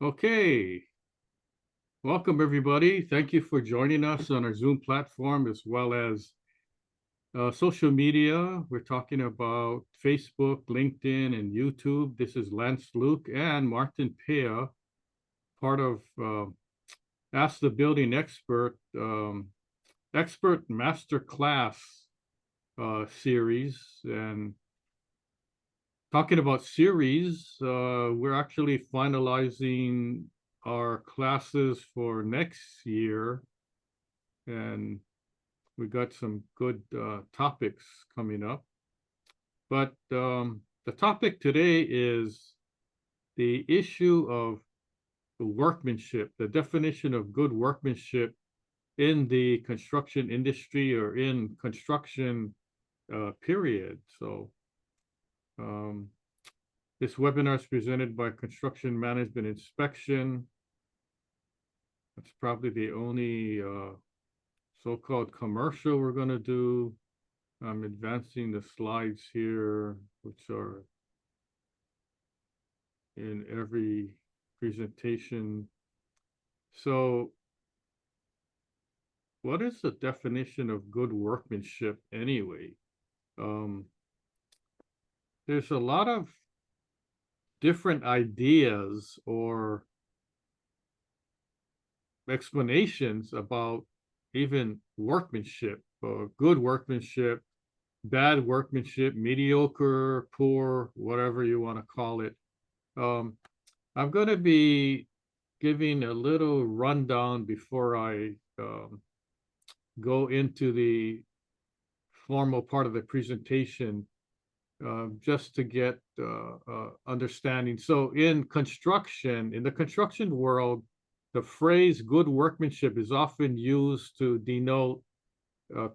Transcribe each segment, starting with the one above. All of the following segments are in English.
Okay, welcome everybody. Thank you for joining us on our Zoom platform as well as social media. We're talking about Facebook, LinkedIn, and YouTube. This is Lance Luke and Martin Pea, part of Ask the Building Expert Master Class series. And talking about series, we're actually finalizing our classes for next year, and we got some good topics coming up. But the topic today is the issue of the workmanship, the definition of good workmanship in the construction industry or in construction period. So um, this webinar is presented by Construction Management Inspection. That's probably the only so-called commercial we're going to do. I'm advancing the slides here, which are in every presentation. So what is the definition of good workmanship anyway? There's a lot of different ideas or explanations about even workmanship, good workmanship, bad workmanship, mediocre, poor, whatever you want to call it. I'm going to be giving a little rundown before I go into the formal part of the presentation, just to get understanding. So in the construction world, the phrase good workmanship is often used to denote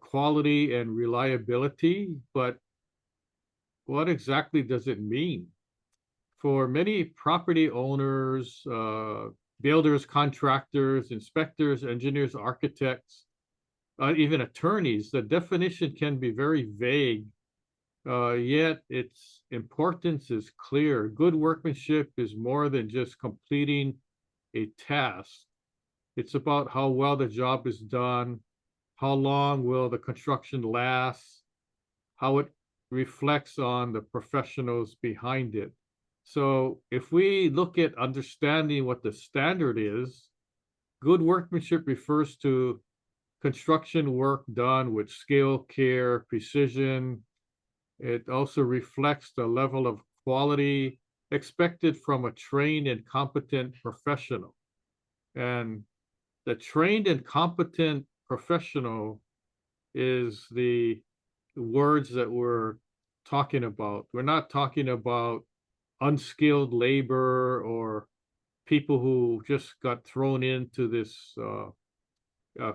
quality and reliability, but what exactly does it mean? For many property owners, builders, contractors, inspectors, engineers, architects, even attorneys, the definition can be very vague, yet its importance is clear. Good workmanship is more than just completing a task. It's about how well the job is done, how long will the construction last, how it reflects on the professionals behind it. So if we look at understanding what the standard is, good workmanship refers to construction work done with skill, care, precision. It also reflects the level of quality expected from a trained and competent professional. And the trained and competent professional is the words that we're talking about. We're not talking about unskilled labor or people who just got thrown into this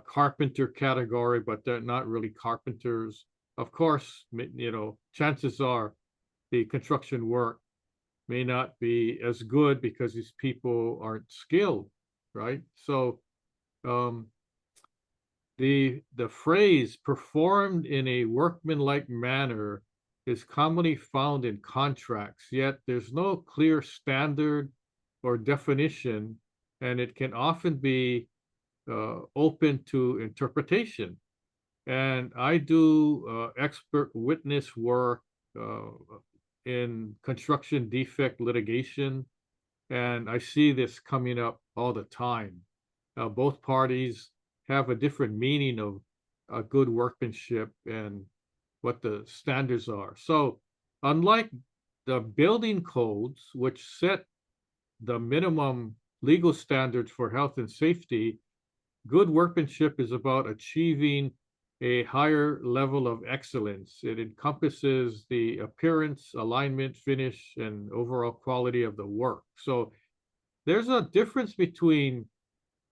carpenter category, but they're not really carpenters. Of course, chances are the construction work may not be as good because these people aren't skilled, right? So um, the phrase performed in a workmanlike manner is commonly found in contracts, yet there's no clear standard or definition, and it can often be open to interpretation. And I do expert witness work uh, in construction defect litigation, and I see this coming up all the time. Both parties have a different meaning of good workmanship and what the standards are. So, unlike the building codes, which set the minimum legal standards for health and safety, good workmanship is about achieving a higher level of excellence. It encompasses the appearance, alignment, finish, and overall quality of the work. So there's a difference between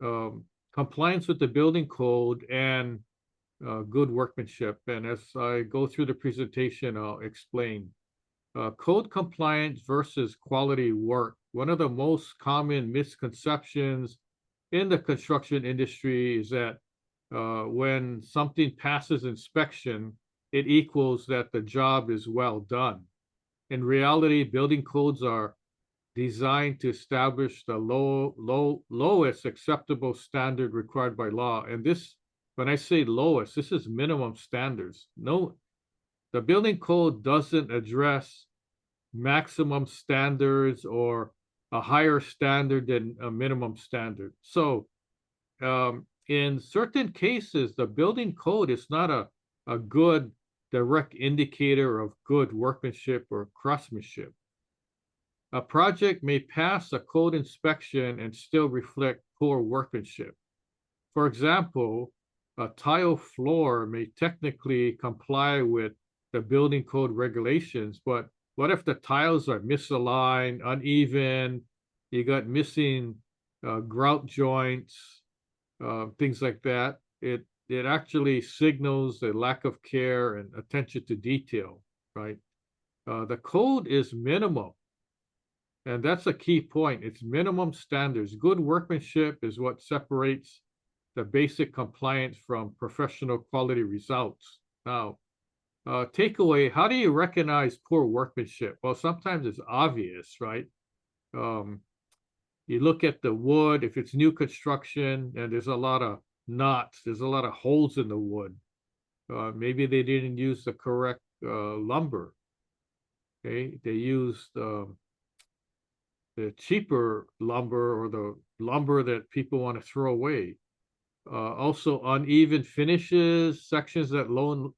um, compliance with the building code and good workmanship. And as I go through the presentation, I'll explain. Code compliance versus quality work. One of the most common misconceptions in the construction industry is that when something passes inspection, it equals that the job is well done. In reality, building codes are designed to establish the lowest acceptable standard required by law. And this, when I say lowest, this is minimum standards. No, the building code doesn't address maximum standards or a higher standard than a minimum standard. So in certain cases, the building code is not a good direct indicator of good workmanship or craftsmanship. A project may pass a code inspection and still reflect poor workmanship. For example, a tile floor may technically comply with the building code regulations, but what if the tiles are misaligned, uneven, you got missing grout joints, things like that? It actually signals a lack of care and attention to detail, right? The code is minimal. And that's a key point. It's minimum standards. Good workmanship is what separates the basic compliance from professional quality results. Now, takeaway, how do you recognize poor workmanship? Well, sometimes it's obvious, right? You look at the wood, if it's new construction and there's a lot of knots, there's a lot of holes in the wood. Maybe they didn't use the correct lumber. Okay, they used the cheaper lumber or the lumber that people want to throw away. Also uneven finishes, sections that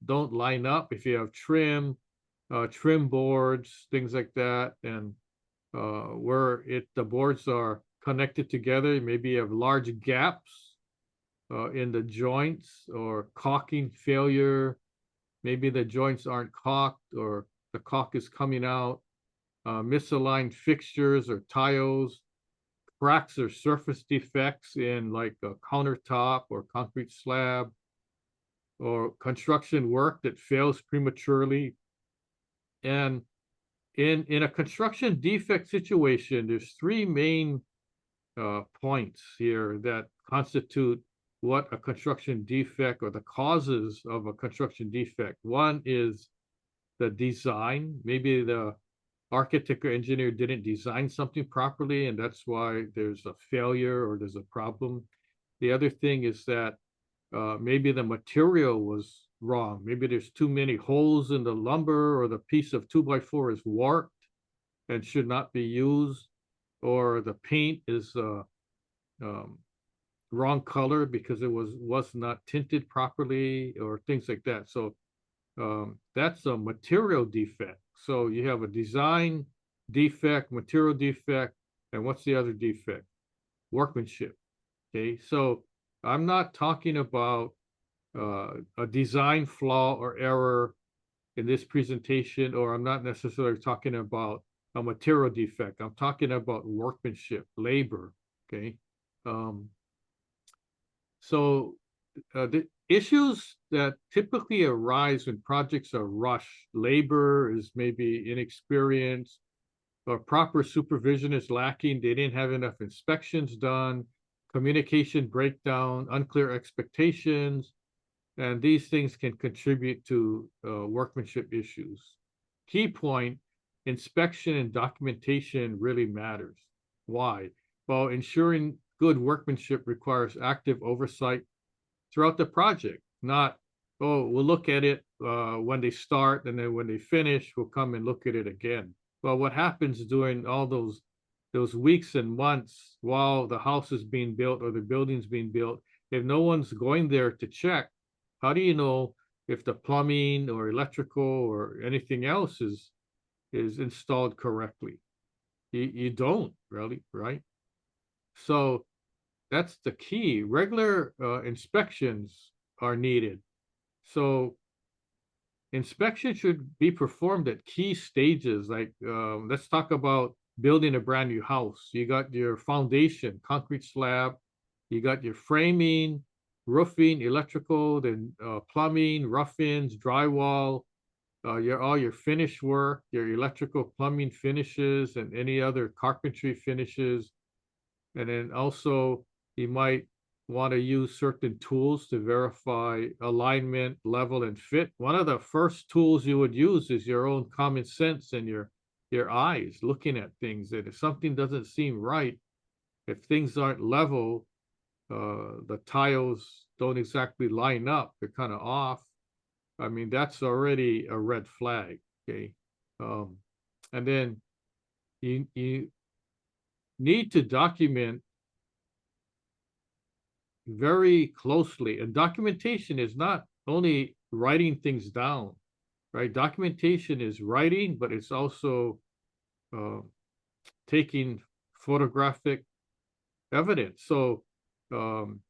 don't line up. If you have trim boards, things like that, and where the boards are connected together, maybe you have large gaps in the joints or caulking failure. Maybe the joints aren't caulked or the caulk is coming out. Misaligned fixtures or tiles, cracks or surface defects in like a countertop or concrete slab, or construction work that fails prematurely. And in a construction defect situation, there's three main points here that constitute what a construction defect or the causes of a construction defect. One is the design. Maybe the architect or engineer didn't design something properly, and that's why there's a failure or there's a problem. The other thing is that maybe the material was wrong. Maybe there's too many holes in the lumber, or the piece of 2x4 is warped and should not be used, or the paint is wrong color because it was not tinted properly, or things like that. So that's a material defect. So you have a design defect, material defect, and what's the other defect? Workmanship. Okay, so I'm not talking about a design flaw or error in this presentation, or I'm not necessarily talking about a material defect. I'm talking about workmanship, labor. Okay, so the issues that typically arise when projects are rushed, labor is maybe inexperienced, or proper supervision is lacking, they didn't have enough inspections done, communication breakdown, unclear expectations, and these things can contribute to workmanship issues. Key point, inspection and documentation really matters. Why? Well, ensuring good workmanship requires active oversight throughout the project, not, oh, we'll look at it when they start, and then when they finish, we'll come and look at it again. Well, what happens during all those weeks and months while the house is being built or the building's being built, if no one's going there to check, how do you know if the plumbing or electrical or anything else is installed correctly? You don't really, right? So that's the key. Regular inspections are needed. So inspection should be performed at key stages. Like let's talk about building a brand new house. You got your foundation, concrete slab, you got your framing, roofing, electrical, then plumbing, rough-ins, drywall, all your finish work, your electrical, plumbing finishes, and any other carpentry finishes. And then also you might want to use certain tools to verify alignment, level, and fit. One of the first tools you would use is your own common sense and your your eyes looking at things. And if something doesn't seem right, if things aren't level, the tiles don't exactly line up, they're kind of off. I mean, that's already a red flag. Okay. Um, and then you need to document very closely. And documentation is not only writing things down, right? Documentation is writing, but it's also uh, taking photographic evidence. So um,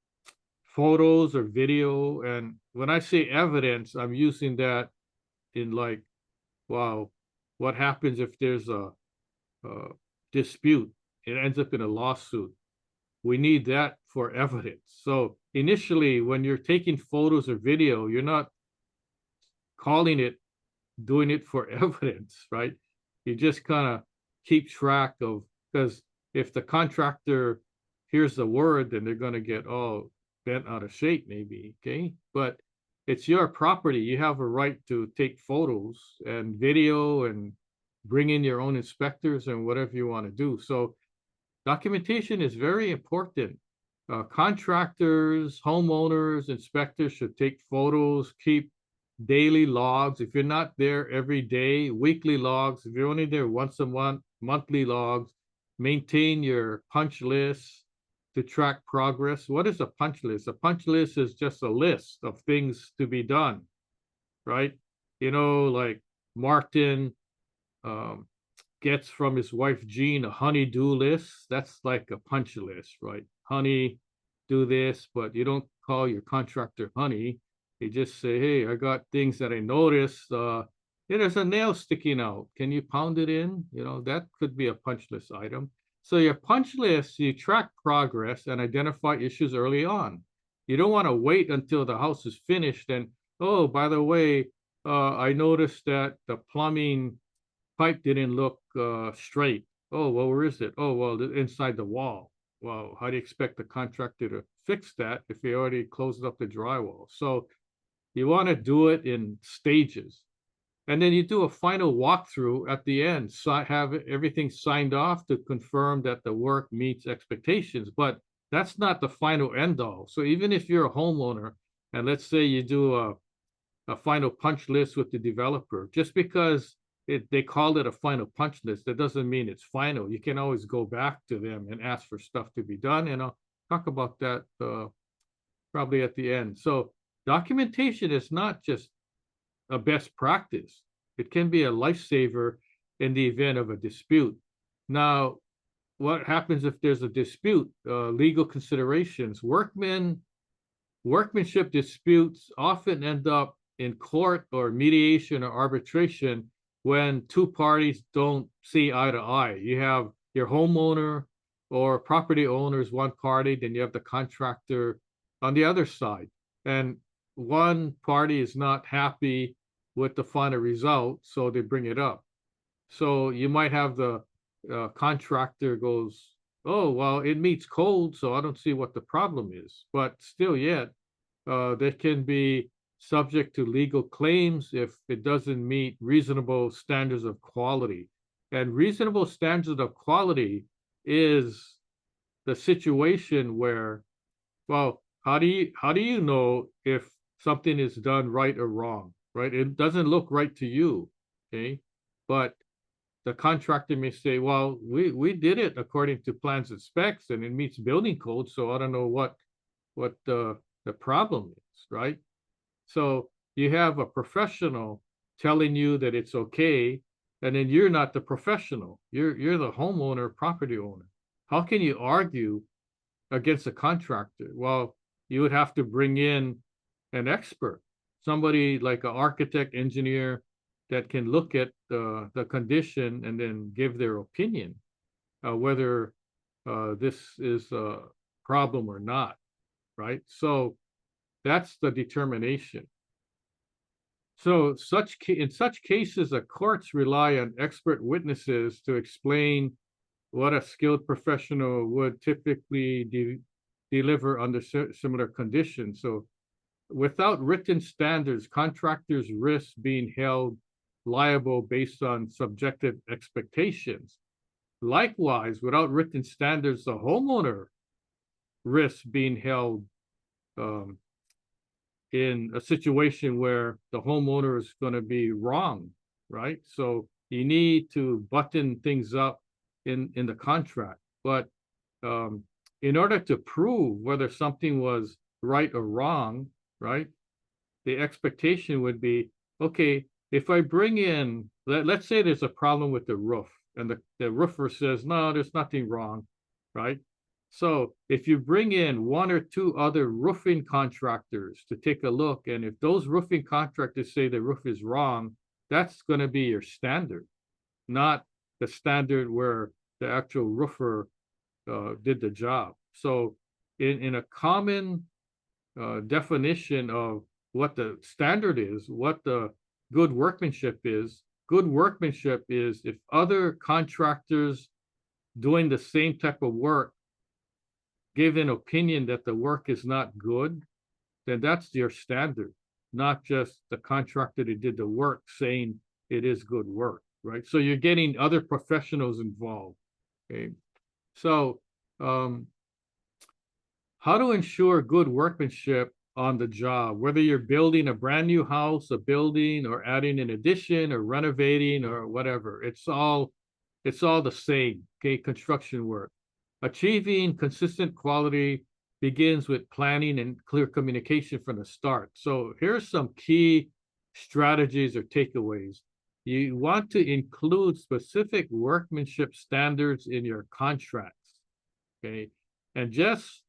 photos or video. And when I say evidence, I'm using that in like, wow, what happens if there's a dispute? It ends up in a lawsuit. We need that for evidence. So initially, when you're taking photos or video, you're not calling it, doing it for evidence, right? You just kind of keep track of, because if the contractor hears the word, then they're going to get all bent out of shape, maybe. Okay. But it's your property. You have a right to take photos and video and bring in your own inspectors and whatever you want to do. So documentation is very important. Contractors, homeowners, inspectors should take photos, keep daily logs. If you're not there every day, weekly logs. If you're only there once a month, monthly logs. Maintain your punch list to track progress. What is a punch list? A punch list is just a list of things to be done, right? You know, like Martin um, gets from his wife Jean a honey-do list. That's like a punch list, right? Honey, do this, but you don't call your contractor honey. You just say, hey, I got things that I noticed. There's a nail sticking out. Can you pound it in? You know, that could be a punch list item. So your punch list, you track progress and identify issues early on. You don't want to wait until the house is finished and, oh, by the way, I noticed that the plumbing pipe didn't look straight. Oh, well, where is it? Oh, well, inside the wall. Well, how do you expect the contractor to fix that if he already closed up the drywall? So you want to do it in stages. And then you do a final walkthrough at the end, so have everything signed off to confirm that the work meets expectations. But that's not the final end all. So even if you're a homeowner, and let's say you do a final punch list with the developer, just because they called it a final punch list, that doesn't mean it's final. You can always go back to them and ask for stuff to be done. And I'll talk about that probably at the end. So documentation is not just a best practice. It can be a lifesaver in the event of a dispute. Now, what happens if there's a dispute? Legal considerations. Workmanship disputes often end up in court or mediation or arbitration when two parties don't see eye to eye. You have your homeowner or property owners one party, then you have the contractor on the other side. And one party is not happy with the final result, so they bring it up. So you might have the contractor goes, oh, well, it meets code, so I don't see what the problem is. But still yet, they can be subject to legal claims if it doesn't meet reasonable standards of quality. And reasonable standards of quality is the situation where, well, how do you know if something is done right or wrong, right? It doesn't look right to you, okay? But the contractor may say, well, we did it according to plans and specs and it meets building code, so I don't know what the problem is, right? So you have a professional telling you that it's okay, and then you're not the professional. You're the homeowner, property owner. How can you argue against a contractor? Well, you would have to bring in an expert, somebody like an architect, engineer that can look at the condition and then give their opinion whether this is a problem or not, right? So that's the determination. So in such cases, the courts rely on expert witnesses to explain what a skilled professional would typically deliver under similar conditions. So without written standards, contractors risk being held liable based on subjective expectations. Likewise, without written standards, the homeowner risks being held um, in a situation where the homeowner is going to be wrong, right? So you need to button things up in the contract. But in order to prove whether something was right or wrong, right, the expectation would be, okay, if I bring in, let's say there's a problem with the roof, and the roofer says, no, there's nothing wrong, right? So if you bring in one or two other roofing contractors to take a look, and if those roofing contractors say the roof is wrong, that's going to be your standard, not the standard where the actual roofer did the job. So in a common definition of what the standard is, what the good workmanship is, good workmanship is if other contractors doing the same type of work give an opinion that the work is not good, then that's your standard, not just the contractor that did the work saying it is good work, right? So you're getting other professionals involved. Okay. So how to ensure good workmanship on the job, whether you're building a brand new house, a building, or adding an addition, or renovating, or whatever. It's all the same, okay, construction work. Achieving consistent quality begins with planning and clear communication from the start. So here's some key strategies or takeaways. You want to include specific workmanship standards in your contracts, okay? And just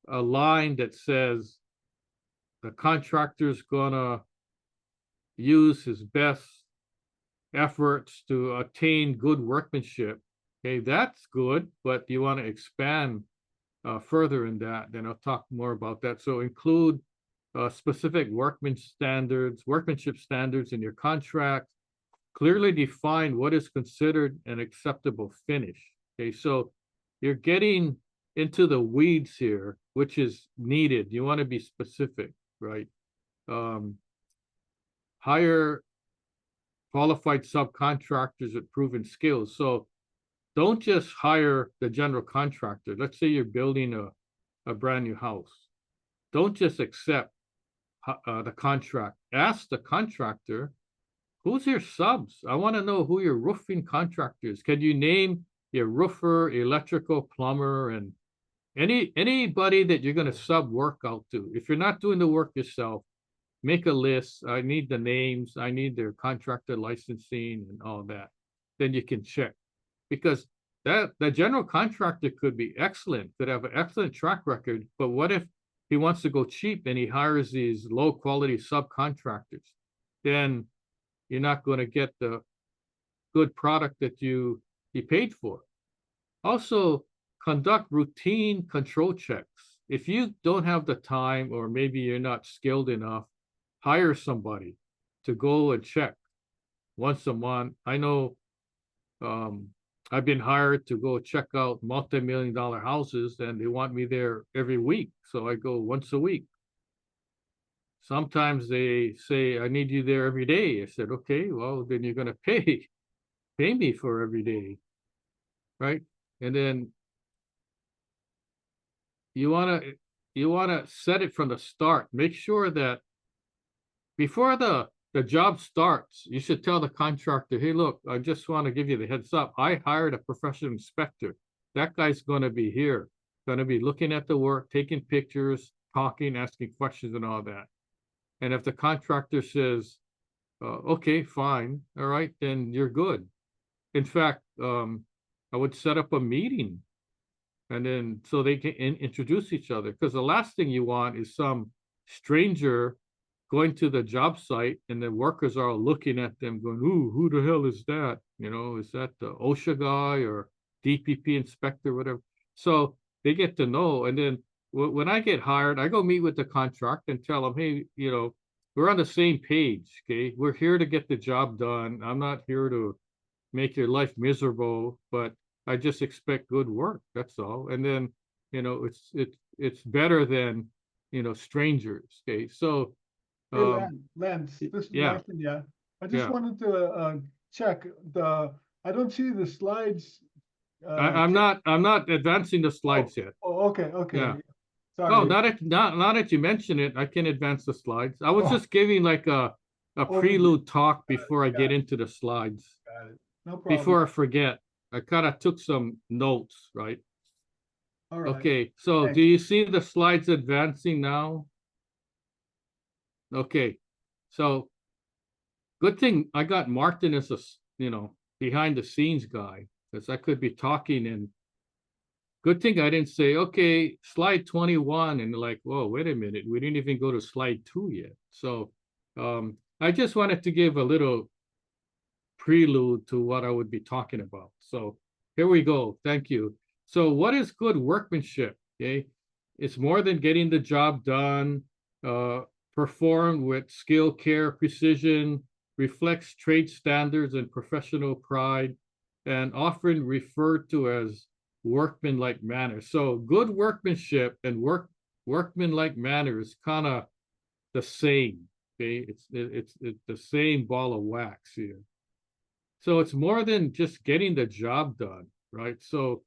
a line that says the contractor's gonna use his best efforts to attain good workmanship. Okay, that's good, but you want to expand further in that, then I'll talk more about that. So include specific workmanship standards in your contract. Clearly define what is considered an acceptable finish. Okay, so you're getting into the weeds here, which is needed. You want to be specific, right? Hire qualified subcontractors with proven skills. So don't just hire the general contractor. Let's say you're building a brand new house. Don't just accept the contract. Ask the contractor, who's your subs? I want to know who your roofing contractors. Can you name your roofer, electrical, plumber, and anybody that you're going to sub work out to? If you're not doing the work yourself, make a list. I need the names. I need their contractor licensing and all that. Then you can check. Because the general contractor could be excellent, could have an excellent track record, but what if he wants to go cheap and he hires these low quality subcontractors? Then you're not going to get the good product that you paid for. Also, conduct routine control checks. If you don't have the time, or maybe you're not skilled enough, hire somebody to go and check once a month. I know I've been hired to go check out multi-million-dollar houses, and they want me there every week. So I go once a week. Sometimes they say, I need you there every day. I said, okay, well, then you're going to pay me for every day, right? And then you want to set it from the start. Make sure that before the job starts, you should tell the contractor, hey, look, I just want to give you the heads up. I hired a professional inspector. That guy's going to be here, going to be looking at the work, taking pictures, talking, asking questions and all that. And if the contractor says, okay, fine, all right, then you're good. In fact, I would set up a meeting, and then so they can introduce each other. Because the last thing you want is some stranger going to the job site and the workers are all looking at them going, ooh, who the hell is that? You know, is that the OSHA guy or DPP inspector, whatever? So they get to know. And then when I get hired, I go meet with the contractor and tell them, hey, you know, we're on the same page, okay? We're here to get the job done. I'm not here to make your life miserable, but I just expect good work. That's all. And then, you know, it's better than, you know, strangers, okay? So Hey, Lance, this is yeah, Martin. Yeah. I just Yeah, wanted to check I don't see the slides. I'm not advancing the Oh, slides yet. oh, okay, Yeah. okay. Oh, Sorry. now that you mention it, I can advance the slides. I was Oh, just giving like a overview. prelude talk before I Got get it, into the slides. got it. No problem. Before I forget, I kind of took some notes, right? All right. Okay, so do Thanks. you see the slides advancing now? Okay, so good thing I got Martin as a, behind the scenes guy, because I could be talking and good thing I didn't say, okay, slide 21, and like, whoa, wait a minute, we didn't even go to slide 2 yet. So I just wanted to give a little prelude to what I would be talking about. So here we go. Thank you. So what is good workmanship? Okay, it's more than getting the job done, uh, performed with skill, care, precision, reflects trade standards and professional pride, and often referred to as workmanlike manners. So good workmanship and workmanlike manners kind of the same. Okay, it's the same ball of wax here. So it's more than just getting the job done, right? So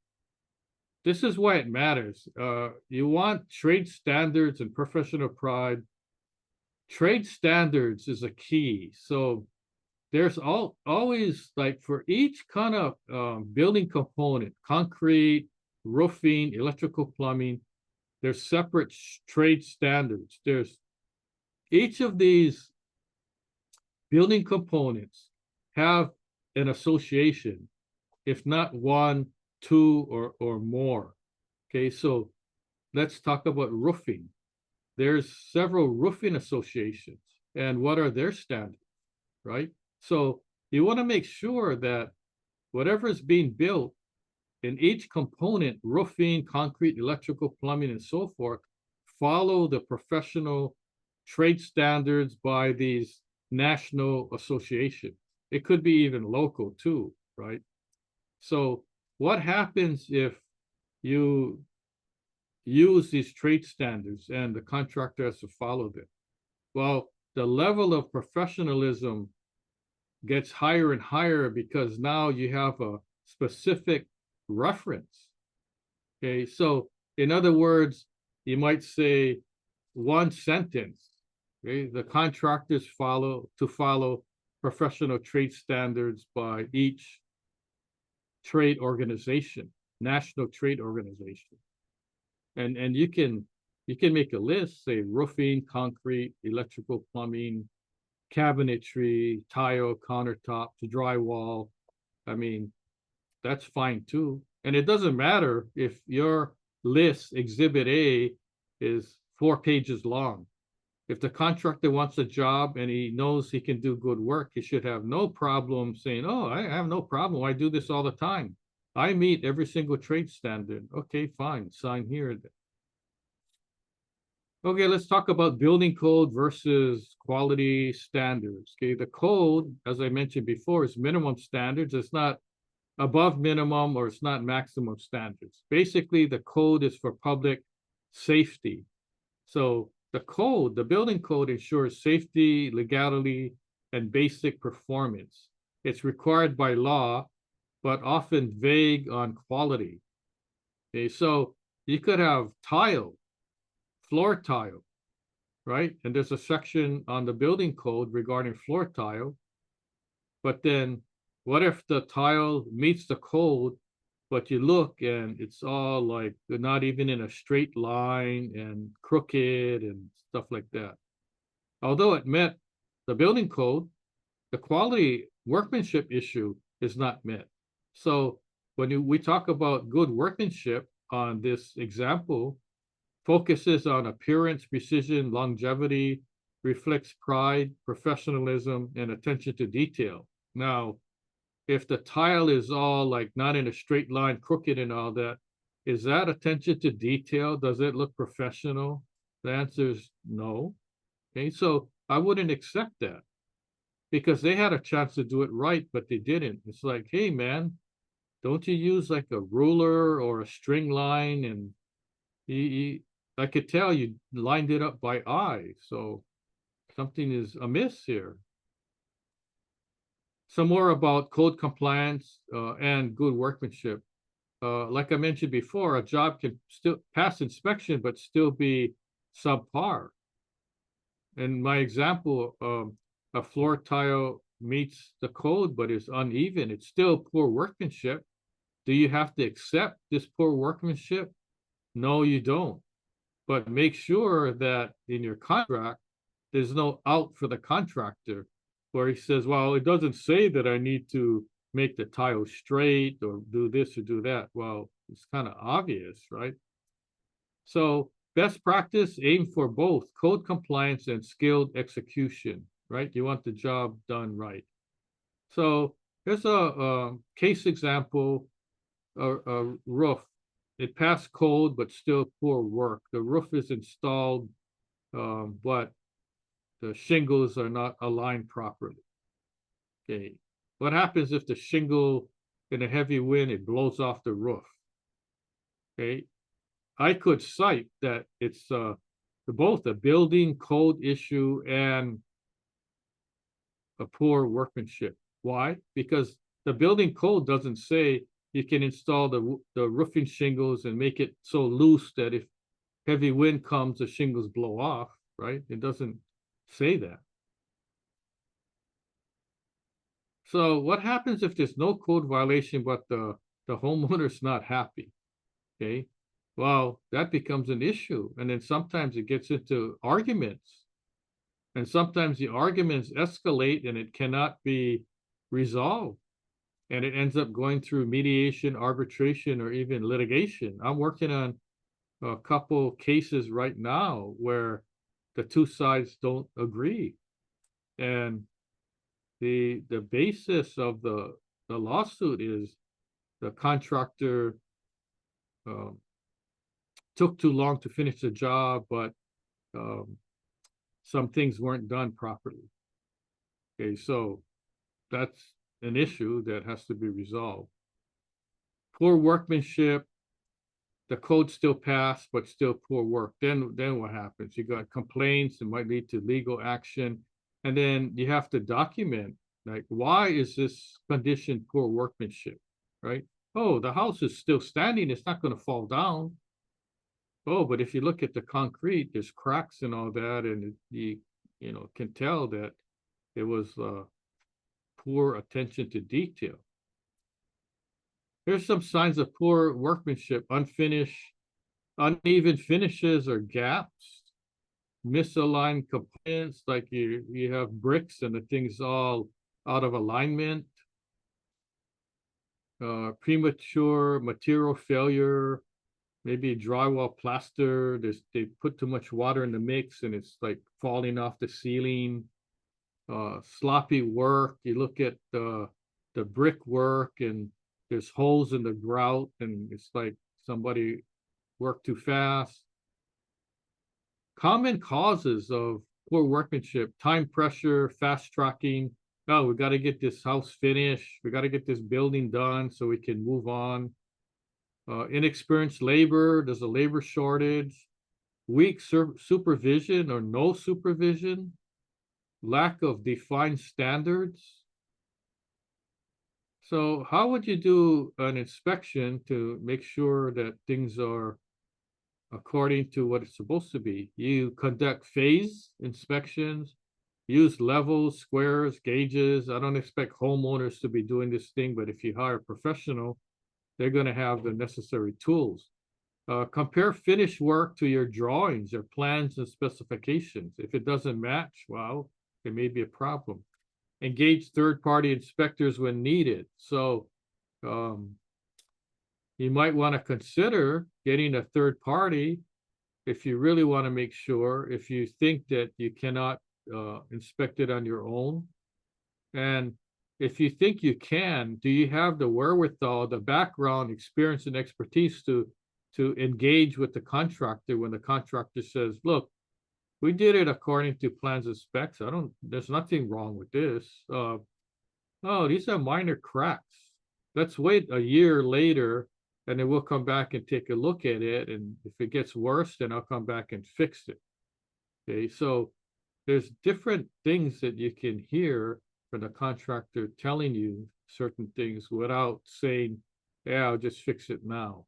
this is why it matters. You want trade standards and professional pride. Trade standards is a key. So there's always like for each kind of building component, concrete, roofing, electrical plumbing, there's separate trade standards. There's each of these building components have an association, if not one, two, or more. Okay, so let's talk about roofing. There's several roofing associations, and what are their standards, right? So you want to make sure that whatever is being built in each component, roofing, concrete, electrical, plumbing, and so forth, follow the professional trade standards by these national associations. It could be even local too, right? So what happens if you use these trade standards and the contractor has to follow them? Well, the level of professionalism gets higher and higher because now you have a specific reference. Okay, so in other words, you might say one sentence. Okay, the contractors follow professional trade standards by each trade organization, national trade organization. And you can make a list, say roofing, concrete, electrical, plumbing, cabinetry, tile, countertop, to drywall. I mean, that's fine too. And it doesn't matter if your list, exhibit A, is 4 pages long. If the contractor wants a job and he knows he can do good work, he should have no problem saying, oh, I have no problem. I do this all the time. I meet every single trade standard. Okay, fine, sign here. Okay, let's talk about building code versus quality standards. Okay, the code, as I mentioned before, is minimum standards. It's not above minimum or it's not maximum standards. Basically, the code is for public safety. So the building code ensures safety, legality, and basic performance. It's required by law, but often vague on quality. Okay, so you could have tile, floor tile, right? And there's a section on the building code regarding floor tile. But then what if the tile meets the code, but you look and it's all like not even in a straight line and crooked and stuff like that? Although it met the building code, the quality workmanship issue is not met. So we talk about good workmanship on this example, focuses on appearance, precision, longevity, reflects pride, professionalism, and attention to detail. Now, if the tile is all like not in a straight line, crooked and all that, is that attention to detail? Does it look professional? The answer is no. Okay, so I wouldn't accept that because they had a chance to do it right, but they didn't. It's like, hey man, don't you use like a ruler or a string line? And I could tell you lined it up by eye, so something is amiss here. Some more about code compliance and good workmanship. Like I mentioned before, a job can still pass inspection, but still be subpar. In my example, a floor tile meets the code, but is uneven. It's still poor workmanship. Do you have to accept this poor workmanship? No, you don't. But make sure that in your contract, there's no out for the contractor where he says, well, it doesn't say that I need to make the tile straight or do this or do that. Well, it's kind of obvious, right? So best practice, aim for both code compliance and skilled execution, right? You want the job done right. So here's a case example, a roof. It passed code, but still poor work. The roof is installed, but the shingles are not aligned properly. Okay. What happens if the shingle in a heavy wind, it blows off the roof? Okay. I could cite that it's both a building code issue and a poor workmanship. Why? Because the building code doesn't say you can install the roofing shingles and make it so loose that if heavy wind comes, the shingles blow off, right? It doesn't say that. So what happens if there's no code violation, but the homeowner's not happy? Okay. Well, that becomes an issue. And then sometimes it gets into arguments. And sometimes the arguments escalate and it cannot be resolved. And it ends up going through mediation, arbitration, or even litigation. I'm working on a couple cases right now where the two sides don't agree. And the basis of the lawsuit is the contractor took too long to finish the job, but some things weren't done properly. Okay, so that's an issue that has to be resolved. Poor workmanship, the code still passed, but still poor work. Then what happens? You got complaints, it might lead to legal action. And then you have to document, like, why is this condition poor workmanship, right? Oh, the house is still standing, it's not going to fall down. Oh, but if you look at the concrete, there's cracks and all that, and you can tell that it was poor attention to detail. Here's some signs of poor workmanship: unfinished, uneven finishes or gaps, misaligned components, like you have bricks and the thing's all out of alignment, premature material failure, maybe drywall plaster, they put too much water in the mix and it's like falling off the ceiling, sloppy work. You look at the brick work and there's holes in the grout and it's like somebody worked too fast. Common causes of poor workmanship: time pressure, fast tracking. Oh, we got to get this house finished. We got to get this building done so we can move on. Inexperienced labor, there's a labor shortage. Weak supervision or no supervision. Lack of defined standards. So how would you do an inspection to make sure that things are according to what it's supposed to be? You conduct phase inspections, use levels, squares, gauges. I don't expect homeowners to be doing this thing, but if you hire a professional, they're going to have the necessary tools. Compare finished work to your drawings, your plans and specifications. If it doesn't match, well, it may be a problem. Engage third-party inspectors when needed. So you might want to consider getting a third party if you really want to make sure, if you think that you cannot inspect it on your own. And if you think you can, do you have the wherewithal, the background, experience, and expertise to engage with the contractor when the contractor says, look, we did it according to plans and specs. There's nothing wrong with this. Oh, these are minor cracks. Let's wait a year later and then we'll come back and take a look at it. And if it gets worse, then I'll come back and fix it. Okay, so there's different things that you can hear for the contractor telling you certain things without saying, yeah, I'll just fix it now.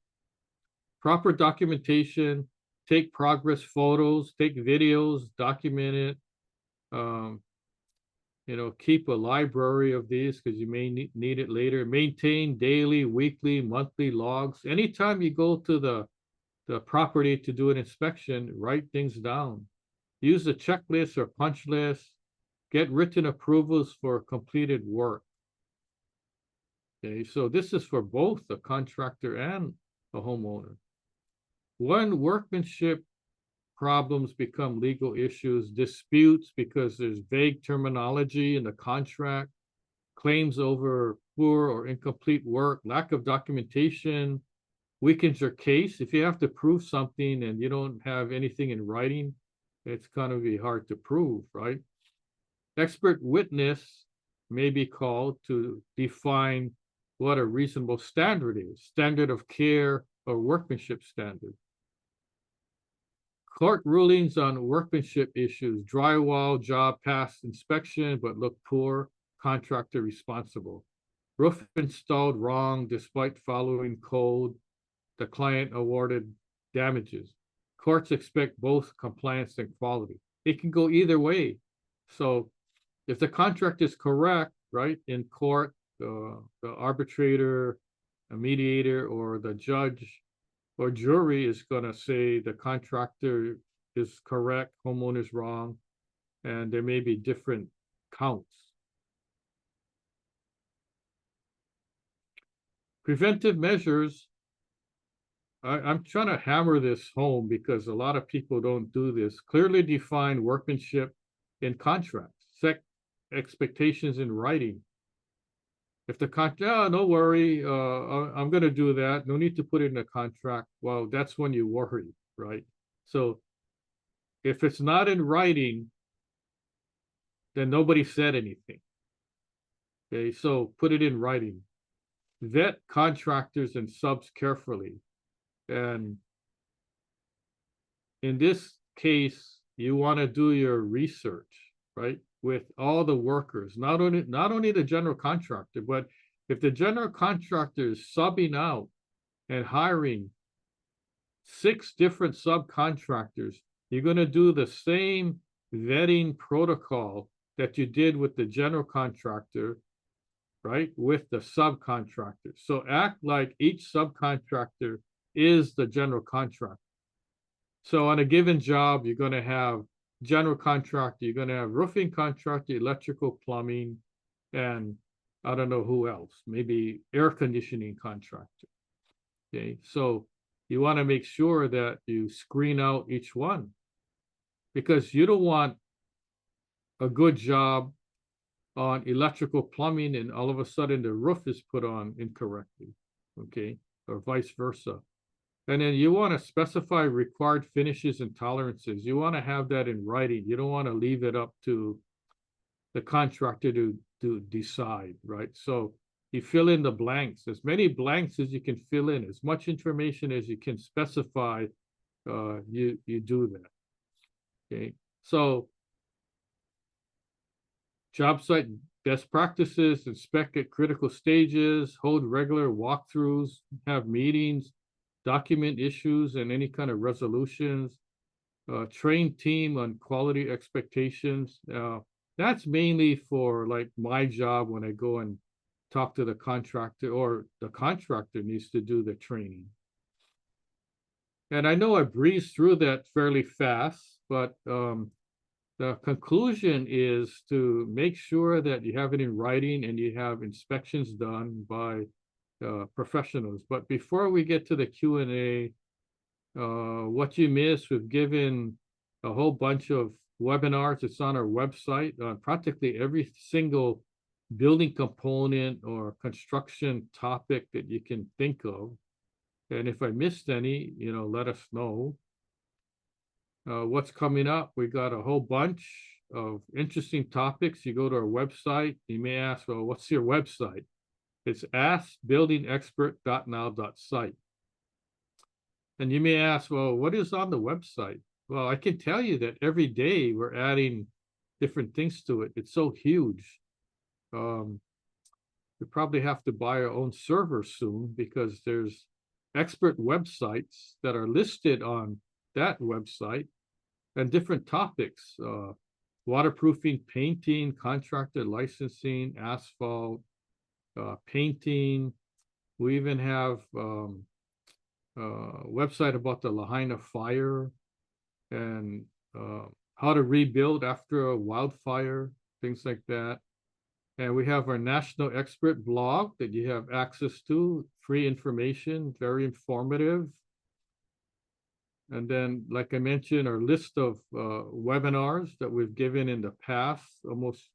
Proper documentation, take progress photos, take videos, document it. Um, keep a library of these because you may need it later. Maintain daily, weekly, monthly logs. Anytime you go to the property to do an inspection, write things down. Use a checklist or punch list. Get written approvals for completed work. Okay, so this is for both the contractor and the homeowner. When workmanship problems become legal issues, disputes because there's vague terminology in the contract, claims over poor or incomplete work, lack of documentation, weakens your case. If you have to prove something and you don't have anything in writing, it's going to be hard to prove, right? Expert witness may be called to define what a reasonable standard is, standard of care or workmanship standard. Court rulings on workmanship issues, drywall job passed inspection but looked poor, contractor responsible. Roof installed wrong despite following code, the client awarded damages. Courts expect both compliance and quality. It can go either way. So if the contract is correct, right, in court, the arbitrator, a mediator, or the judge or jury is going to say the contractor is correct, homeowner's wrong, and there may be different counts. Preventive measures. I'm trying to hammer this home because a lot of people don't do this. Clearly define workmanship in contracts, set expectations in writing. If the contract, no worry, I'm going to do that. No need to put it in a contract. Well, that's when you worry, right? So if it's not in writing, then nobody said anything. Okay, so put it in writing. Vet contractors and subs carefully. And in this case, you want to do your research, right? With all the workers, not only the general contractor, but if the general contractor is subbing out and hiring 6 different subcontractors, you're going to do the same vetting protocol that you did with the general contractor, right? With the subcontractor. So act like each subcontractor is the general contractor. So on a given job, you're going to have general contractor, you're going to have roofing contractor, electrical, plumbing, and I don't know who else, maybe air conditioning contractor. Okay, so you want to make sure that you screen out each one because you don't want a good job on electrical plumbing and all of a sudden the roof is put on incorrectly, okay, or vice versa. And then you want to specify required finishes and tolerances. You want to have that in writing. You don't want to leave it up to the contractor to decide, right? So you fill in the blanks, as many blanks as you can fill in, as much information as you can specify, you do that, okay? So job site best practices, inspect at critical stages, hold regular walkthroughs, have meetings, document issues and any kind of resolutions, train team on quality expectations. That's mainly for like my job when I go and talk to the contractor, or the contractor needs to do the training. And I know I breezed through that fairly fast, but the conclusion is to make sure that you have it in writing and you have inspections done by professionals. But before we get to the Q&A, what you missed, we've given a whole bunch of webinars. It's on our website on practically every single building component or construction topic that you can think of. And if I missed any, let us know. What's coming up? We got a whole bunch of interesting topics. You go to our website, you may ask, well, what's your website? It's askbuildingexpert.now.site. And you may ask, well, what is on the website? Well, I can tell you that every day we're adding different things to it. It's so huge. We probably have to buy our own server soon because there's expert websites that are listed on that website and different topics, waterproofing, painting, contractor licensing, asphalt, painting. We even have a website about the Lahaina fire and how to rebuild after a wildfire, things like that. And we have our national expert blog that you have access to, free information, very informative. And then, like I mentioned, our list of webinars that we've given in the past, almost,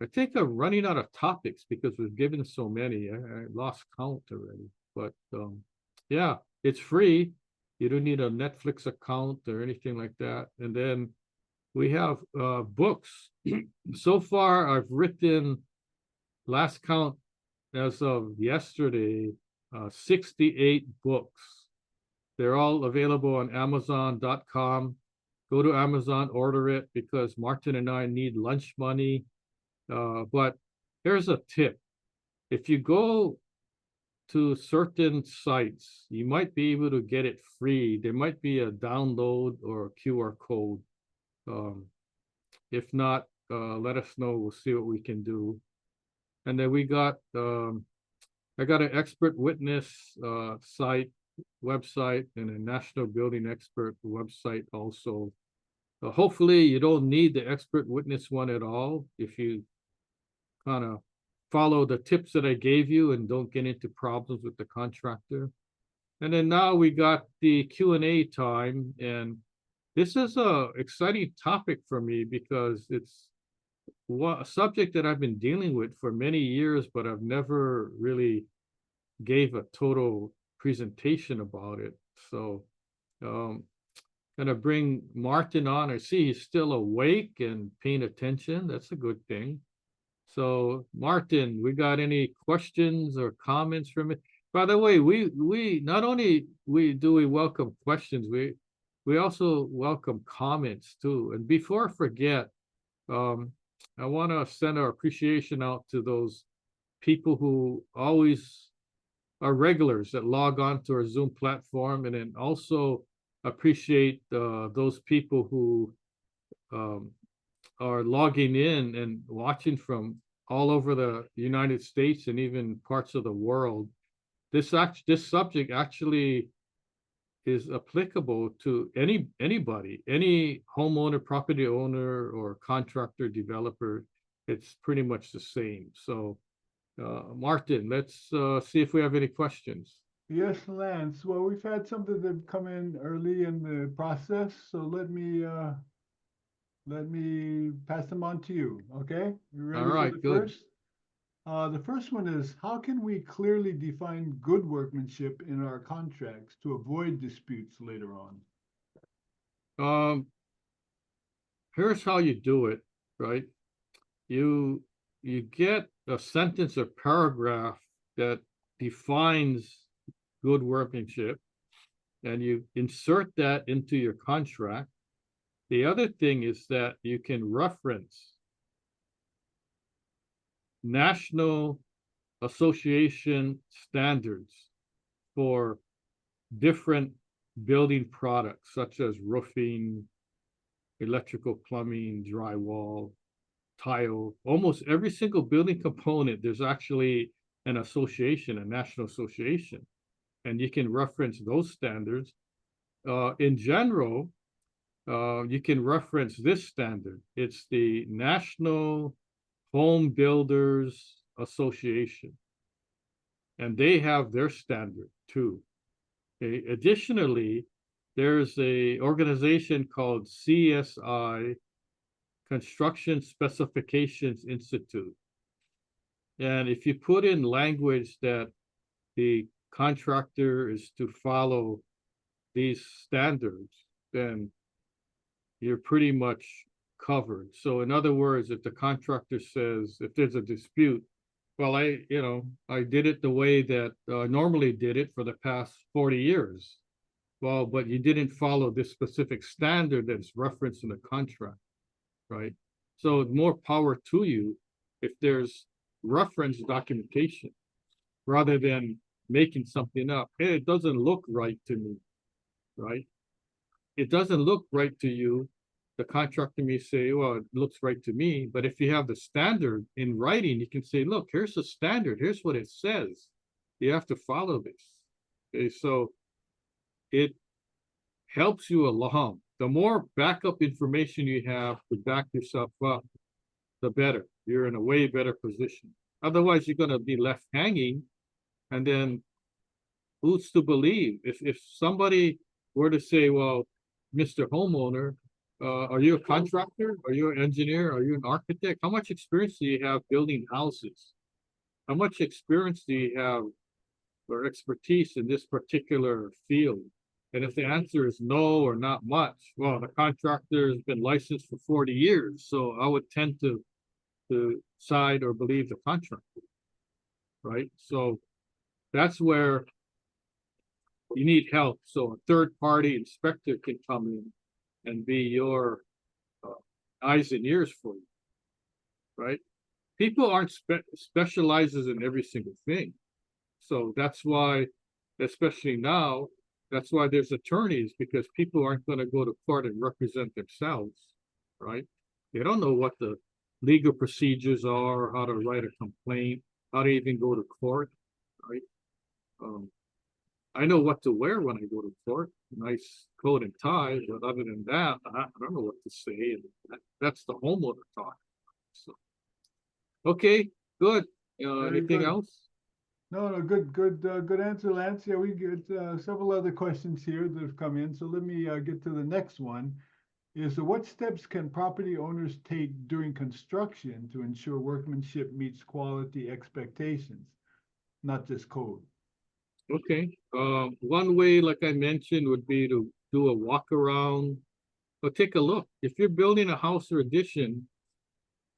I think I'm running out of topics because we've given so many. I lost count already. But yeah, it's free. You don't need a Netflix account or anything like that. And then we have books. So far, I've written, last count as of yesterday, 68 books. They're all available on Amazon.com. Go to Amazon, order it because Martin and I need lunch money. But here's a tip. If you go to certain sites, you might be able to get it free. There might be a download or a QR code. If not, let us know. We'll see what we can do. And then we got, I got an expert witness website and a national building expert website also. Hopefully you don't need the expert witness one at all if you kind of follow the tips that I gave you and don't get into problems with the contractor. And then now we got the Q&A time, and this is a exciting topic for me because it's a subject that I've been dealing with for many years, but I've never really gave a total presentation about it. So gonna bring Martin on. I see he's still awake and paying attention. That's a good thing. So Martin, we got any questions or comments from it? By the way, we not only we welcome questions, we also welcome comments too. And before I forget, I want to send our appreciation out to those people who always are regulars that log on to our Zoom platform, and then also appreciate those people who are logging in and watching from all over the United States and even parts of the world. This subject actually is applicable to anybody, any homeowner, property owner, or contractor, developer. It's pretty much the same. So, Martin, let's see if we have any questions. Yes, Lance. Well, we've had some that have come in early in the process, so let me pass them on to you. Okay? You ready All for right, the good. first? The first one is, how can we clearly define good workmanship in our contracts to avoid disputes later on? Here's how you do it, right? You get a sentence or paragraph that defines good workmanship, and you insert that into your contract. The other thing is that you can reference National Association standards for different building products, such as roofing, electrical, plumbing, drywall, tile. Almost every single building component, there's actually an association, a national association, and you can reference those standards. In general, you can reference this standard. It's the National Home Builders Association, and they have their standard too. Okay. Additionally, there's a organization called CSI, Construction Specifications Institute. And if you put in language that the contractor is to follow these standards, then you're pretty much covered. So in other words, if the contractor says, if there's a dispute, well, I did it the way that I normally did it for the past 40 years. Well, but you didn't follow this specific standard that's referenced in the contract, right? So more power to you. if there's reference documentation, rather than making something up. Hey, it doesn't look right to me, right? It doesn't look right to you. The contractor may say, well, it looks right to me. But if you have the standard in writing, you can say, look, here's the standard. Here's what it says. You have to follow this. Okay, so it helps you along. The more backup information you have to back yourself up, the better. You're in a way better position. Otherwise, you're going to be left hanging. And then who's to believe? If somebody were to say, well, Mr. Homeowner, are you a contractor? Are you an engineer? Are you an architect? How much experience do you have building houses? How much experience do you have or expertise in this particular field? And if the answer is no or not much, well, the contractor has been licensed for 40 years. So I would tend to side or believe the contractor, right? So that's where you need help. So a third-party inspector can come in and be your eyes and ears for you, right? People aren't specializes in every single thing. So that's why, especially now, that's why there's attorneys, because people aren't going to go to court and represent themselves, right? They don't know what the legal procedures are, how to write a complaint, how to even go to court, right? I know what to wear when I go to court, nice coat and tie, but other than that, I don't know what to say. And that's the homeowner talk. So, okay, good. Anything good. else? No, good answer, Lance. Yeah, we get several other questions here that have come in. So let me get to the next one. What steps can property owners take during construction to ensure workmanship meets quality expectations, not just code? Okay. One way, like I mentioned, would be to do a walk around or take a look. If you're building a house or addition,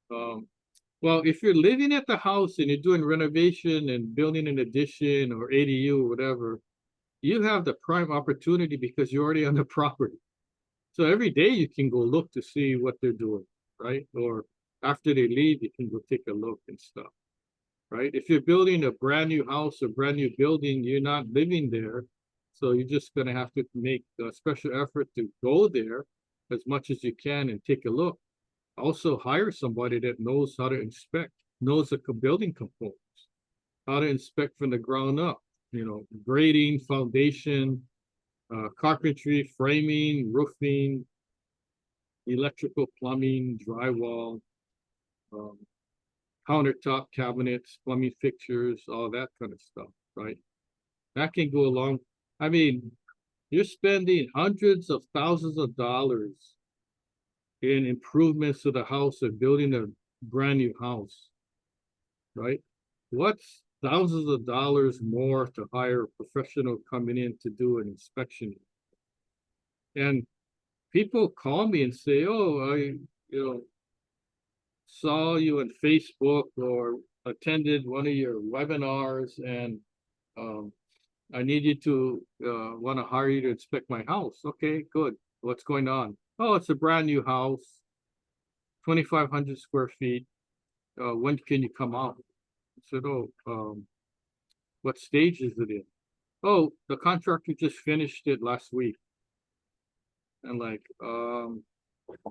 well, if you're living at the house and you're doing renovation and building an addition or ADU or whatever, you have the prime opportunity because you're already on the property. So every day you can go look to see what they're doing, right? Or after they leave, you can go take a look and stuff, right? If you're building a brand new house or brand new building, you're not living there. So you're just going to have to make a special effort to go there as much as you can and take a look. Also hire somebody that knows how to inspect, knows the building components, how to inspect from the ground up, grading, foundation, carpentry, framing, roofing, electrical, plumbing, drywall, countertop cabinets, plumbing fixtures, all that kind of stuff, right? That can go along. I mean, you're spending hundreds of thousands of dollars in improvements to the house or building a brand new house, right? What's thousands of dollars more to hire a professional coming in to do an inspection? And people call me and say, oh, I, saw you on Facebook or attended one of your webinars and I need you to want to hire you to inspect my house. Okay, good. What's going on? Oh, it's a brand new house, 2,500 square feet. When can you come out? I said, oh, what stage is it in? Oh, the contractor just finished it last week. And like,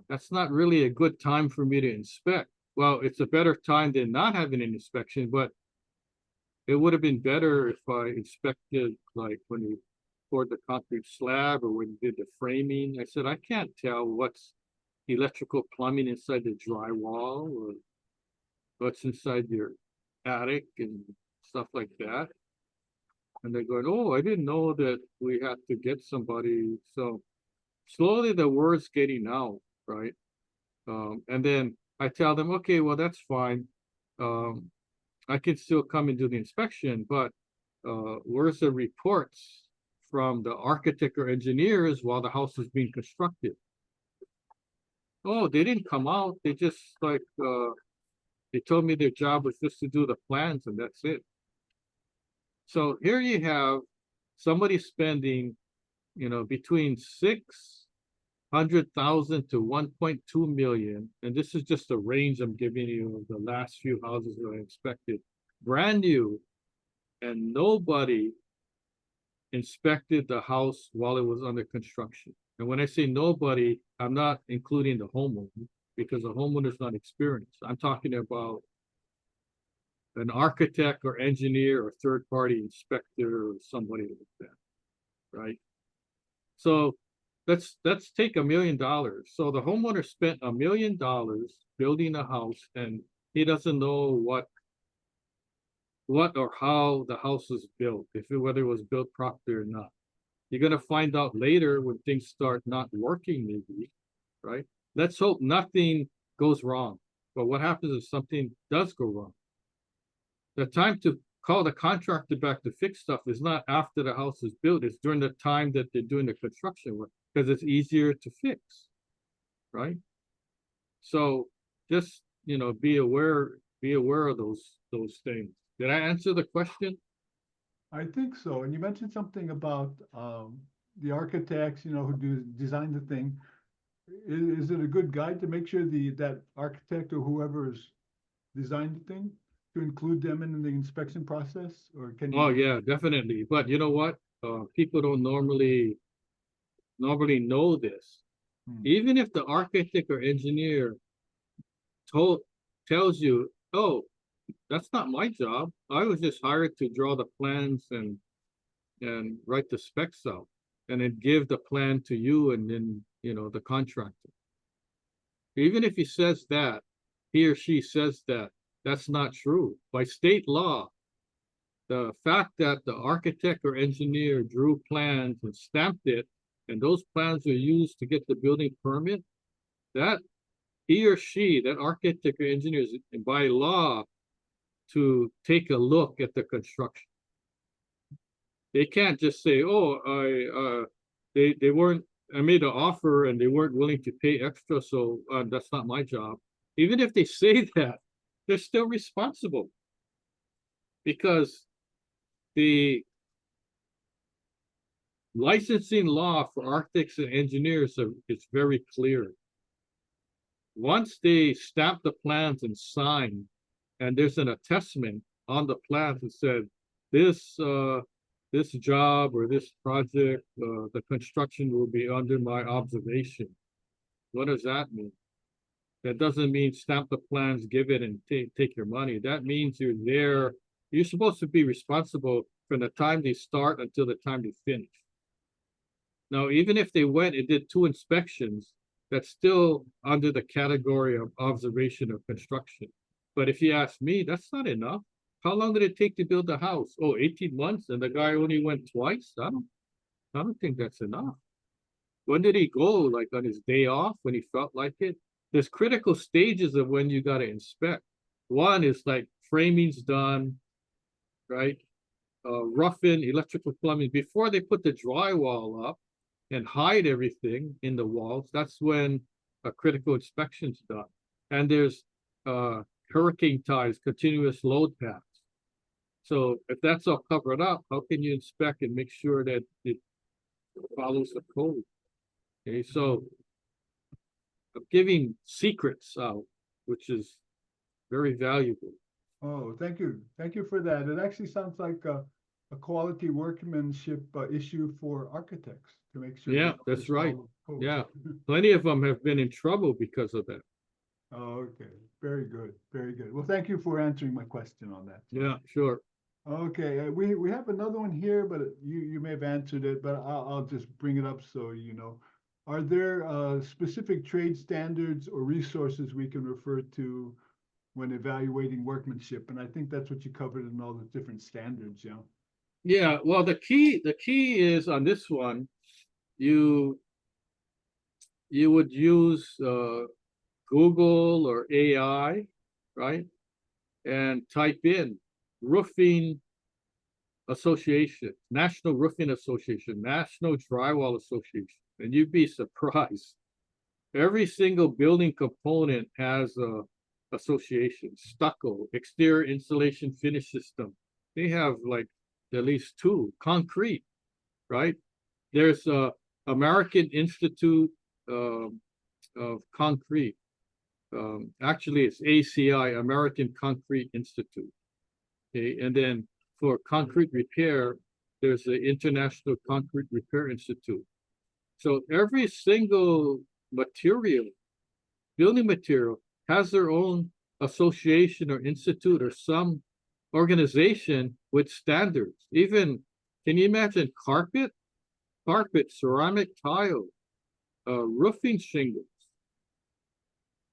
that's not really a good time for me to inspect. Well, it's a better time than not having an inspection, but it would have been better if I inspected like when you poured the concrete slab or when you did the framing. I said, I can't tell what's electrical plumbing inside the drywall or what's inside your attic and stuff like that. And they're going, oh, I didn't know that we had to get somebody. So slowly the word's getting out, right? And then I tell them, okay, well, that's fine. I can still come and do the inspection, but where's the reports from the architect or engineers while the house is being constructed? Oh, they didn't come out. They just like, they told me their job was just to do the plans and that's it. So here you have somebody spending, between $6,000 100,000 to 1.2 million, and this is just a range I'm giving you of the last few houses that I inspected, brand new, and nobody inspected the house while it was under construction. And when I say nobody, I'm not including the homeowner because the homeowner's not experienced. I'm talking about an architect or engineer or third-party inspector or somebody like that, right? So let's take $1 million. So the homeowner spent $1 million building a house, and he doesn't know what or how the house was built, whether it was built properly or not. You're gonna find out later when things start not working, maybe, right? Let's hope nothing goes wrong. But what happens if something does go wrong? The time to call the contractor back to fix stuff is not after the house is built, it's during the time that they're doing the construction work, because it's easier to fix, right? So just, be aware of those things. Did I answer the question? I think so. And you mentioned something about the architects, who design the thing. Is it a good guide to make sure that architect or whoever has designed the thing to include them in the inspection process, or can Oh, you? yeah, definitely. But you know what? People don't normally know this. Hmm. Even if the architect or engineer tells you, oh, that's not my job. I was just hired to draw the plans and write the specs out, and then give the plan to you and then the contractor. Even if he or she says that, that's not true. By state law, the fact that the architect or engineer drew plans and stamped it, and those plans were used to get the building permit, that he or she, that architect or engineer, is by law to take a look at the construction. They can't just say, "Oh, they weren't. I made an offer and they weren't willing to pay extra, so that's not my job." Even if they say that, they're still responsible because the licensing law for architects and engineers is very clear. Once they stamp the plans and sign, and there's an attestment on the plans that said this job or this project, the construction will be under my observation. What does that mean? That doesn't mean stamp the plans, give it, and take your money. That means you're there. You're supposed to be responsible from the time they start until the time they finish. Now, even if they went and did 2 inspections, that's still under the category of observation of construction. But if you ask me, that's not enough. How long did it take to build the house? Oh, 18 months, and the guy only went twice? I don't think that's enough. When did he go? Like on his day off when he felt like it? There's critical stages of when you got to inspect. One is like framing's done, right? Roughing, electrical plumbing, before they put the drywall up and hide everything in the walls, that's when a critical inspection's done. And there's hurricane ties, continuous load paths. So if that's all covered up, how can you inspect and make sure that it follows the code? Okay, so I'm giving secrets out, which is very valuable. Oh, thank you. Thank you for that. It actually sounds like a quality workmanship issue for architects to make sure. Yeah, that's right. Yeah, plenty of them have been in trouble because of that. Oh, okay. Very good. Very good. Well, thank you for answering my question on that. Yeah, sure. Okay, we have another one here, but you may have answered it, but I'll just bring it up so you know. Are there specific trade standards or resources we can refer to when evaluating workmanship? And I think that's what you covered in all the different standards, yeah. Yeah, well, the key is on this one, you would use Google or AI, right? And type in roofing association, National Roofing Association, National Drywall Association, and you'd be surprised. Every single building component has a association, stucco, exterior insulation finish system. They have like at least 2, concrete, right? There's a American Institute of concrete. Actually, it's ACI, American Concrete Institute. Okay, and then for concrete repair, there's the International Concrete Repair Institute. So every single material, building material, has their own association or institute or some organization with standards. Even, can you imagine carpet, ceramic tile, roofing shingles?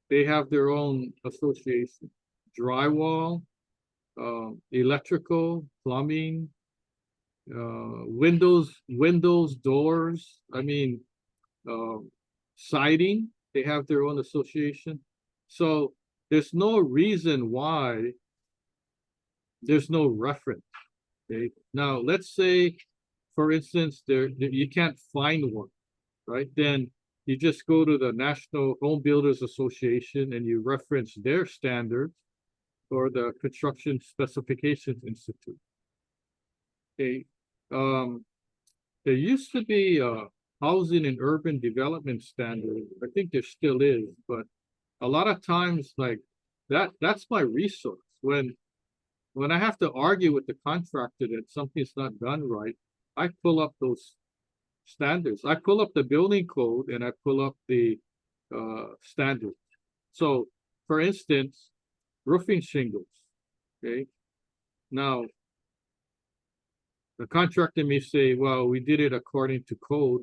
They have their own association. Drywall, electrical, plumbing, windows, doors. I mean, siding. They have their own association. So there's no reason why there's no reference. Okay. Now let's say, for instance, you can't find one, right? Then you just go to the National Home Builders Association and you reference their standards or the Construction Specifications Institute. Okay. There used to be a housing and urban development standard. I think there still is, but a lot of times like that's my resource. When I have to argue with the contractor that something's not done right, I pull up those standards. I pull up the building code and I pull up the standards. So for instance, roofing shingles. Okay. Now the contractor may say, well, we did it according to code.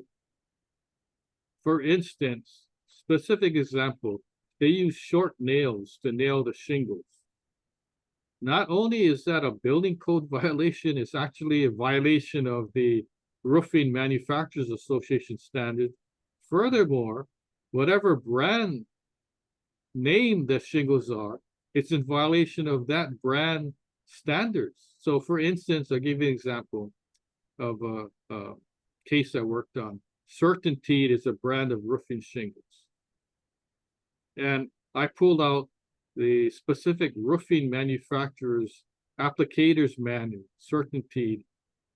For instance, specific example, they use short nails to nail the shingles. Not only is that a building code violation, it's actually a violation of the Roofing Manufacturers Association standard. Furthermore, whatever brand name the shingles are, it's in violation of that brand standards. So for instance, I'll give you an example of a case I worked on. Certainty is a brand of roofing shingles. And I pulled out the specific roofing manufacturer's applicator's manual, Certainty,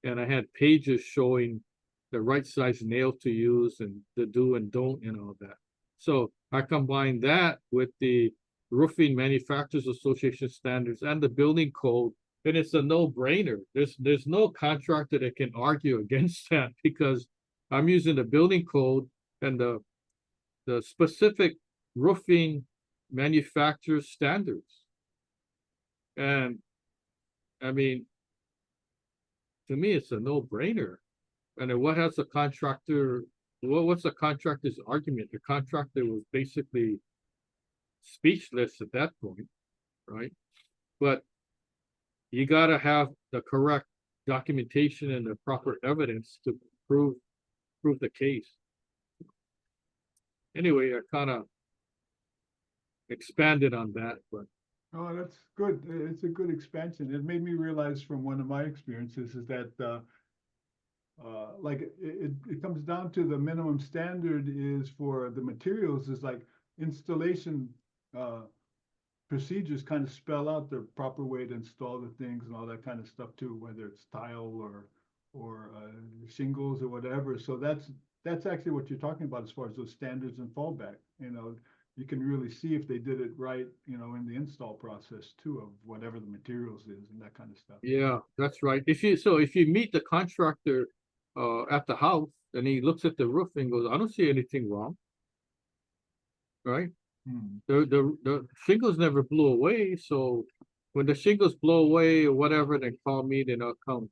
and I had pages showing the right size nail to use and the do and don't and all that. So I combined that with the Roofing Manufacturers Association standards and the building code, and it's a no-brainer. There's no contractor that can argue against that because I'm using the building code and the specific roofing manufacturer's standards. And I mean, to me, it's a no-brainer. And then what has the contractor, what's the contractor's argument? The contractor was basically speechless at that point, right? But you got to have the correct documentation and the proper evidence to prove the case. Anyway, I kind of expanded on that, but Oh, that's good. It's a good expansion. It made me realize from one of my experiences is that like it comes down to the minimum standard is for the materials is like installation procedures kind of spell out the proper way to install the things and all that kind of stuff too, whether it's tile or shingles or whatever. So that's actually what you're talking about as far as those standards and fallback. You know, you can really see if they did it right, you know, in the install process too of whatever the materials is and that kind of stuff. yeah, that's right. If you meet the contractor at the house and he looks at the roof and goes, I don't see anything wrong, right? Hmm. The shingles never blew away, so when the shingles blow away or whatever, then call me, then I'll come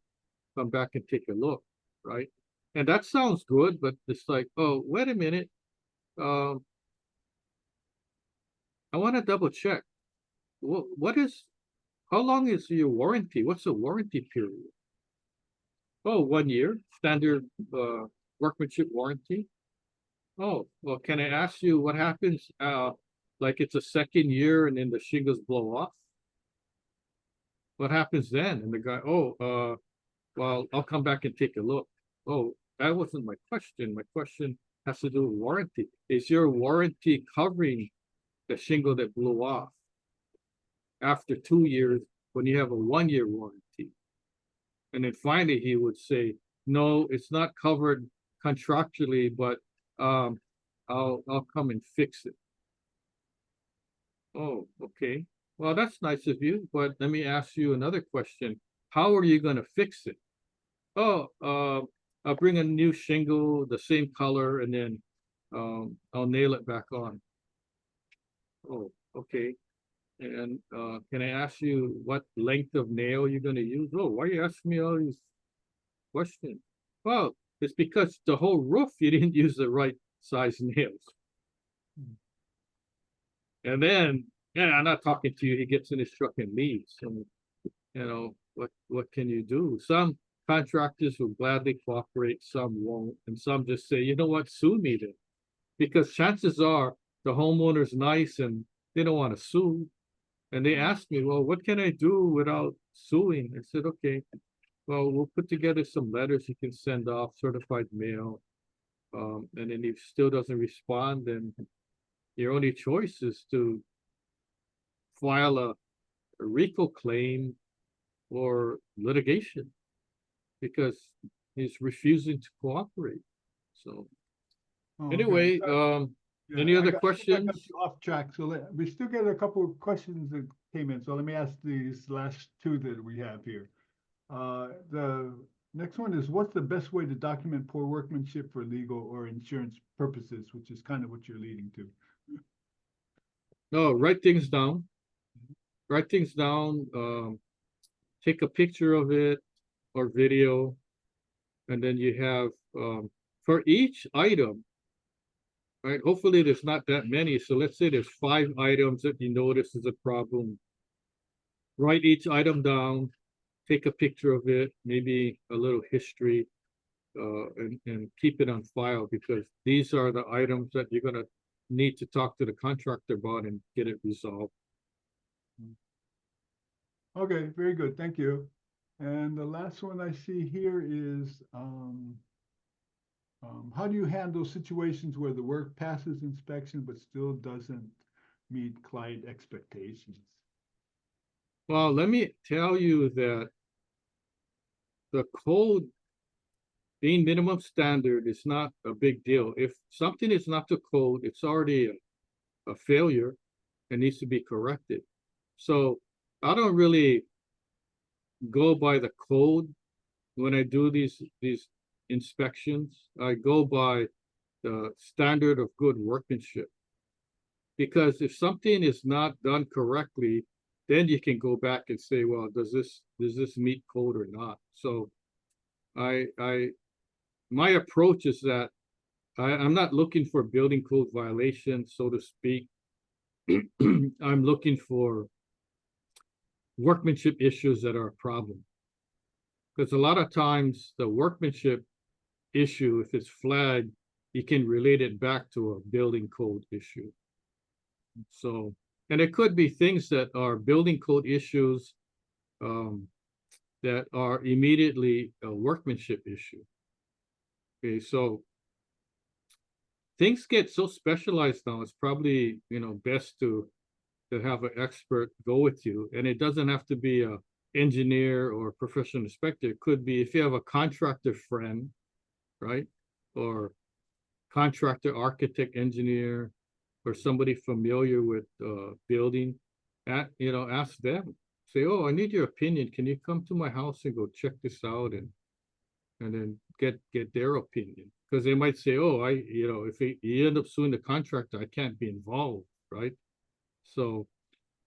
back and take a look, right? And that sounds good, but it's like, oh, wait a minute. I want to double check. How long is your warranty? What's the warranty period? Oh, 1 year, standard workmanship warranty. Oh, well, can I ask you what happens? Like it's a second year and then the shingles blow off. What happens then? And the guy, well, I'll come back and take a look. Oh, that wasn't my question. My question has to do with warranty. Is your warranty covering the shingle that blew off after 2 years when you have a 1 year warranty? And then finally he would say, no, it's not covered contractually, but I'll come and fix it. Oh, okay. Well, that's nice of you, but let me ask you another question. How are you gonna fix it? Oh, I'll bring a new shingle, the same color, and then I'll nail it back on. Oh, okay. And can I ask you what length of nail you're gonna use? Oh, why are you asking me all these questions? Well, it's because the whole roof you didn't use the right size nails. And then, yeah, I'm not talking to you. He gets in his truck and leaves. And what can you do? Some contractors will gladly cooperate, some won't, and some just say, you know what, sue me then. Because chances are the homeowner's nice and they don't want to sue. And they asked me, well, what can I do without suing? I said, okay, well, we'll put together some letters you can send off, certified mail. And then if still doesn't respond, then your only choice is to file a RICO claim or litigation because he's refusing to cooperate. So Oh, okay. anyway, Yeah, any other I think I got questions? you off track. So we still get a couple of questions that came in. So let me ask these last two that we have here. The next one is, what's the best way to document poor workmanship for legal or insurance purposes, which is kind of what you're leading to. No, write things down. Write things down. Take a picture of it or video, and then you have for each item, right? Hopefully there's not that many. So let's say there's 5 items that you notice is a problem. Write each item down, take a picture of it, maybe a little history, and keep it on file because these are the items that you're gonna need to talk to the contractor about and get it resolved. Okay, very good. Thank you. And the last one I see here is, how do you handle situations where the work passes inspection but still doesn't meet client expectations? Well, let me tell you that the code being minimum standard is not a big deal. If something is not to code, it's already a failure and needs to be corrected. So I don't really go by the code when I do these inspections. I go by the standard of good workmanship. Because if something is not done correctly, then you can go back and say, well, does this meet code or not? So I my approach is that I'm not looking for building code violations, so to speak. I'm looking for workmanship issues that are a problem. Because a lot of times the workmanship issue, if it's flagged, you can relate it back to a building code issue. So, and it could be things that are building code issues that are immediately a workmanship issue. Okay, so things get so specialized now, it's probably, best to have an expert go with you. And it doesn't have to be a engineer or professional inspector. It could be if you have a contractor friend, right? Or contractor, architect, engineer, or somebody familiar with building, ask them. Say, oh, I need your opinion. Can you come to my house and go check this out and then get their opinion? Because they might say, oh, if you end up suing the contractor, I can't be involved, right? So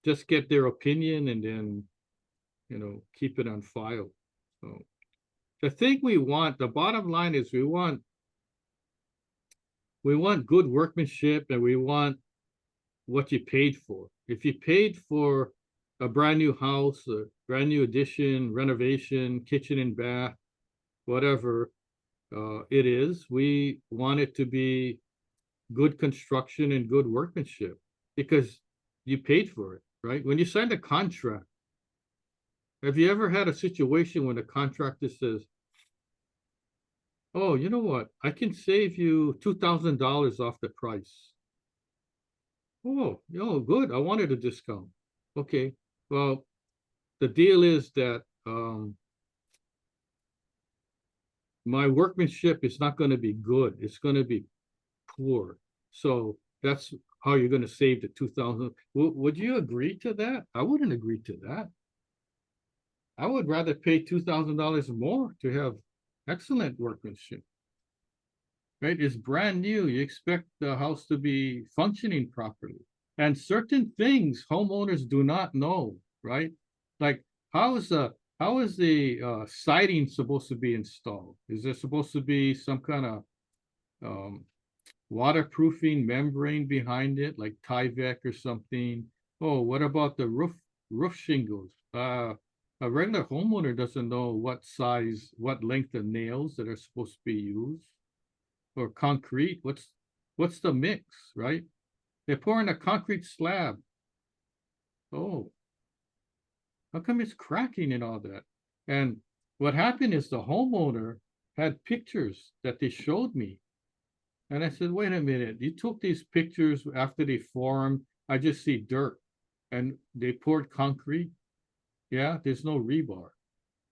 just get their opinion and then, keep it on file. So the thing the bottom line is we want good workmanship and we want what you paid for. If you paid for a brand new house, a brand new addition, renovation, kitchen and bath, whatever it is, we want it to be good construction and good workmanship because you paid for it, right? When you signed a contract, have you ever had a situation when a contractor says, oh, you know what? I can save you $2,000 off the price. Oh, good. I wanted a discount. Okay. Well, the deal is that my workmanship is not going to be good. It's going to be poor. So that's how you're gonna save the 2,000. Would you agree to that? I wouldn't agree to that. I would rather pay $2,000 more to have excellent workmanship. Right? It's brand new. You expect the house to be functioning properly. And certain things homeowners do not know, right? Like how is the siding supposed to be installed? Is there supposed to be some kind of um, waterproofing membrane behind it, like Tyvek or something? Oh, what about the roof shingles? A regular homeowner doesn't know what size, what length of nails that are supposed to be used. Or concrete. What's the mix, right? They're pouring a concrete slab. Oh, how come it's cracking and all that? And what happened is the homeowner had pictures that they showed me. And I said, wait a minute, you took these pictures after they formed. I just see dirt. And they poured concrete. Yeah, there's no rebar.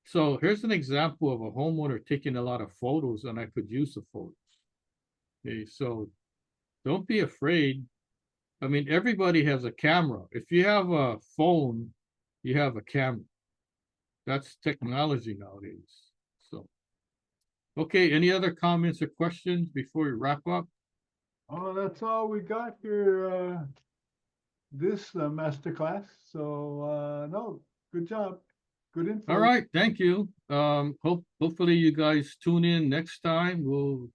So here's an example of a homeowner taking a lot of photos, and I could use the photos. Okay, so don't be afraid. I mean, everybody has a camera. If you have a phone, you have a camera. That's technology nowadays. So, okay, any other comments or questions before we wrap up? Oh, that's all we got here, this masterclass. So, no, good job. Good info. All right, thank you. Hopefully you guys tune in next time. We'll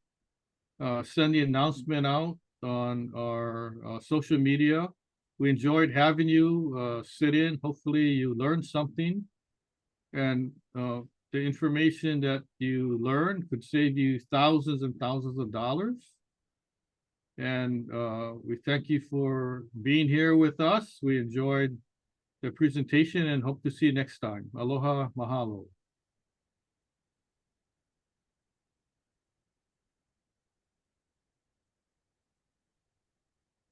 send the announcement out on our social media. We enjoyed having you sit in. Hopefully you learned something, and the information that you learned could save you thousands and thousands of dollars. And we thank you for being here with us. We enjoyed the presentation and hope to see you next time. Aloha, mahalo.